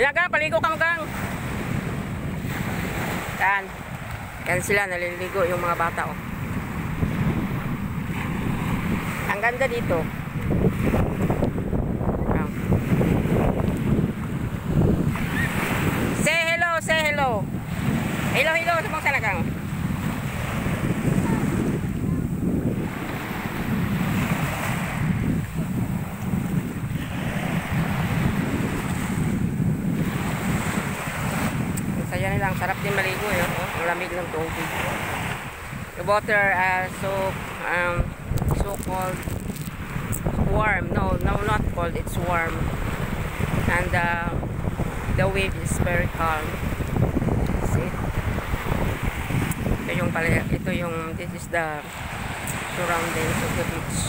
Ilagang, paligo ka mo gang. Yan. Yan sila, naliligo yung mga bata, oh. Ang ganda dito. Yan. Say hello, say hello. Hello, hello, sa mga salagang. Saya nilang, sarap din maligo yun. Ang lamig ng tubig. The water so cold, warm. No, not cold, it's warm. And the wave is very calm. See? Ito yung this is the surroundings of the beach.